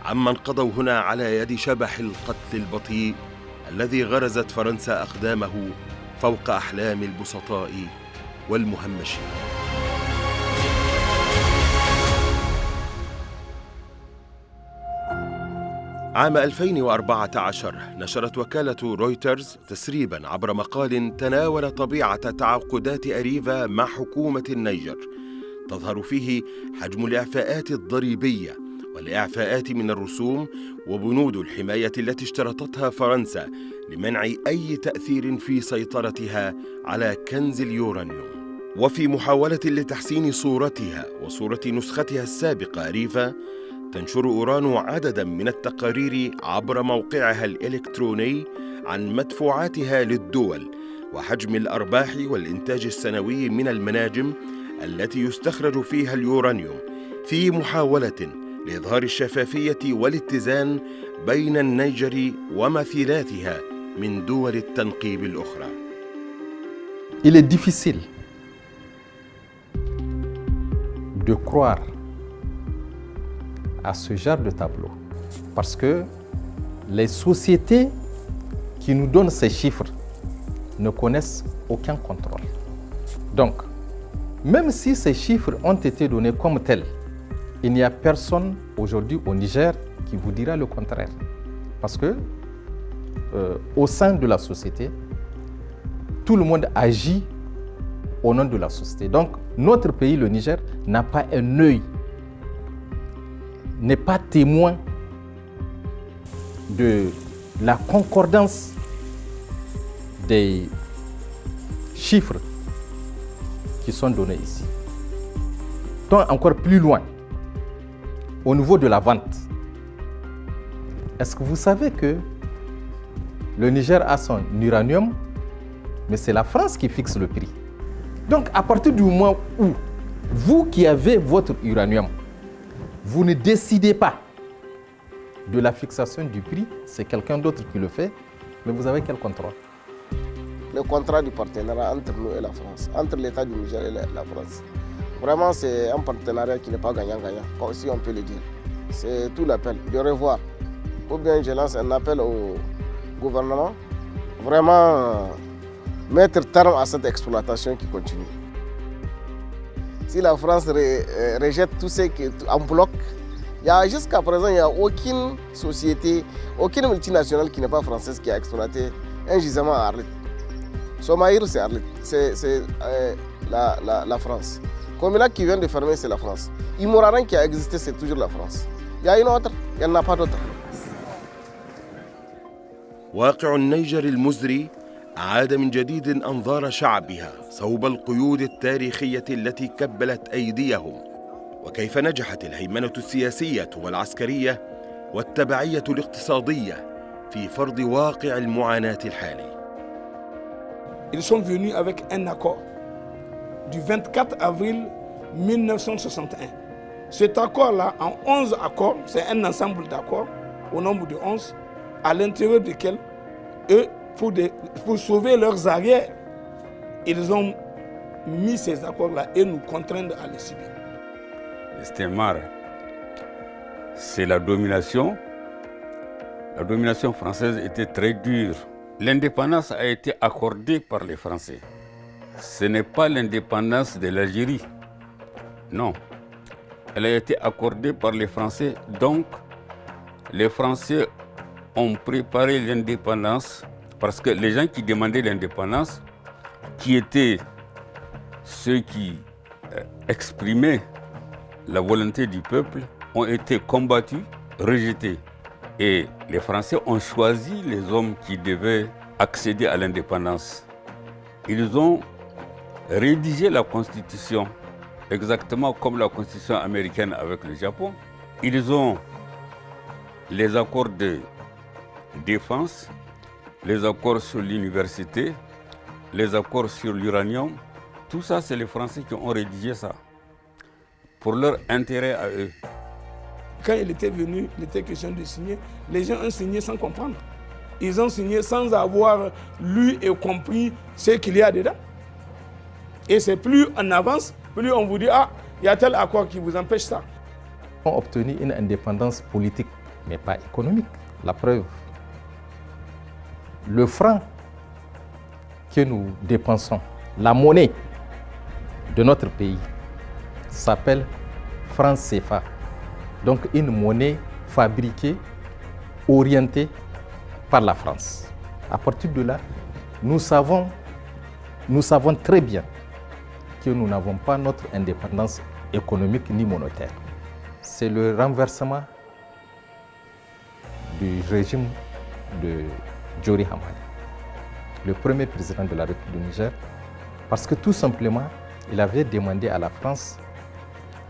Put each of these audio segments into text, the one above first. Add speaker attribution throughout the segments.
Speaker 1: عمن قضوا هنا على يد شبح القتل البطيء الذي غرزت فرنسا أقدامه فوق أحلام البسطاء والمهمشين. عام 2014 نشرت وكالة رويترز تسريباً عبر مقال تناول طبيعة تعاقدات أريفا مع حكومة النيجر، تظهر فيه حجم الإعفاءات الضريبية والإعفاءات من الرسوم وبنود الحماية التي اشترطتها فرنسا لمنع أي تأثير في سيطرتها على كنز اليورانيوم. وفي محاولة لتحسين صورتها وصورة نسختها السابقة أريفا، تنشر أورانو عدداً من التقارير عبر موقعها الإلكتروني عن مدفوعاتها للدول وحجم الأرباح والإنتاج السنوي من المناجم التي يستخرج فيها اليورانيوم، في محاولة لإظهار الشفافية والاتزان بين النيجر ومثيلاتها من دول التنقيب الأخرى.
Speaker 2: Il est difficile de croire à ce genre de tableau parce que les sociétés qui nous donnent ces chiffres ne connaissent aucun contrôle. Donc, même si ces chiffres ont été donnés comme tels, il n'y a personne aujourd'hui au Niger qui vous dira le contraire. Parce que au sein de la société, tout le monde agit au nom de la société. Donc, notre pays, le Niger, n'a pas un œil, n'est pas témoin de la concordance des chiffres qui sont donnés ici. Donc, encore plus loin, au niveau de la vente, est-ce que vous savez que le Niger a son uranium, mais c'est la France qui fixe le prix. Donc, à partir du moment où vous qui avez votre uranium, vous ne décidez pas de la fixation du prix, c'est quelqu'un d'autre qui le fait, mais vous avez quel contrôle?
Speaker 3: Le contrat du partenariat entre nous et la France, entre l'État du Niger et la France. Vraiment, c'est un partenariat qui n'est pas gagnant-gagnant, si on peut le dire. C'est tout l'appel, de revoir. Ou bien je lance un appel au gouvernement, vraiment mettre terme à cette exploitation qui continue. Si la France rejette tout ce qui est en bloc, jusqu'à présent, il n'y a aucune société, aucune multinationale qui n'est pas française qui a exploité un gisement à Arlit. Somaïr, c'est Arlit, c'est la France. Comilac qui vient de fermer, c'est la France. Imoraran qui a existé, c'est toujours la France. Il y a une autre, il n'y en a pas d'autre.
Speaker 1: واقع النيجر المزري أعاد من جديد أنظار شعبها صوب القيود التاريخية التي كبلت أيديهم، وكيف نجحت الهيمنة السياسية والعسكرية والتبعية الاقتصادية في فرض واقع المعاناة الحالي.
Speaker 4: Ils sont venus avec un accord du 24 avril 1961. Cet accord-là, en 11 accords, c'est un ensemble d'accords au nombre de 11, à l'intérieur desquels, eux, pour sauver leurs arrières, ils ont mis ces accords-là et nous contraindre à les subir.
Speaker 5: L'estimar, c'est la domination. La domination française était très dure. L'indépendance a été accordée par les Français. Ce n'est pas l'indépendance de l'Algérie. Non. Elle a été accordée par les Français. Donc, les Français ont préparé l'indépendance parce que les gens qui demandaient l'indépendance, qui étaient ceux qui exprimaient la volonté du peuple, ont été combattus, rejetés. Et les Français ont choisi les hommes qui devaient accéder à l'indépendance. Ils ont rédigé la Constitution, exactement comme la Constitution américaine avec le Japon. Ils ont les accords de défense, les accords sur l'université, les accords sur l'uranium. Tout ça, c'est les Français qui ont rédigé ça, pour leur intérêt à eux.
Speaker 4: Quand il était venu, il était question de signer, les gens ont signé sans comprendre. Ils ont signé sans avoir lu et compris ce qu'il y a dedans. Et c'est plus on avance, plus on vous dit « Ah, il y a tel accord qui vous empêche ça ».
Speaker 2: On a obtenu une indépendance politique mais pas économique. La preuve, le franc que nous dépensons, la monnaie de notre pays, s'appelle franc CFA. Donc une monnaie fabriquée, orientée par la France. À partir de là, nous savons très bien que nous n'avons pas notre indépendance économique ni monétaire. C'est le renversement du régime de Djori Hamani, le premier président de la République du Niger, parce que tout simplement, il avait demandé à la France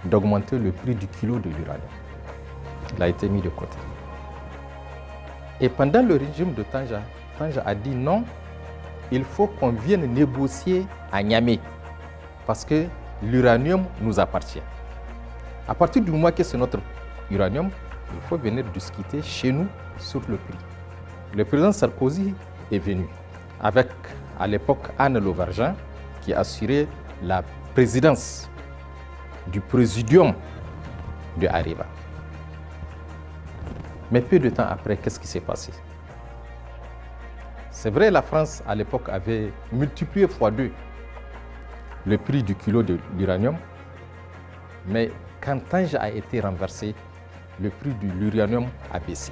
Speaker 2: d'augmenter le prix du kilo de l'uranium. Il a été mis de côté. Et pendant le régime de Tanja, Tanja a dit non, il faut qu'on vienne négocier à Niamey, parce que l'uranium nous appartient. À partir du moment que c'est notre uranium, il faut venir discuter chez nous sur le prix. Le président Sarkozy est venu avec, à l'époque, Anne Lauvergeon, qui assurait la présidence du présidium de Areva. Mais peu de temps après, qu'est-ce qui s'est passé? C'est vrai, la France, à l'époque, avait multiplié x 2 le prix du kilo de l'uranium, mais quand Tanja a été renversé, le prix de l'uranium a baissé.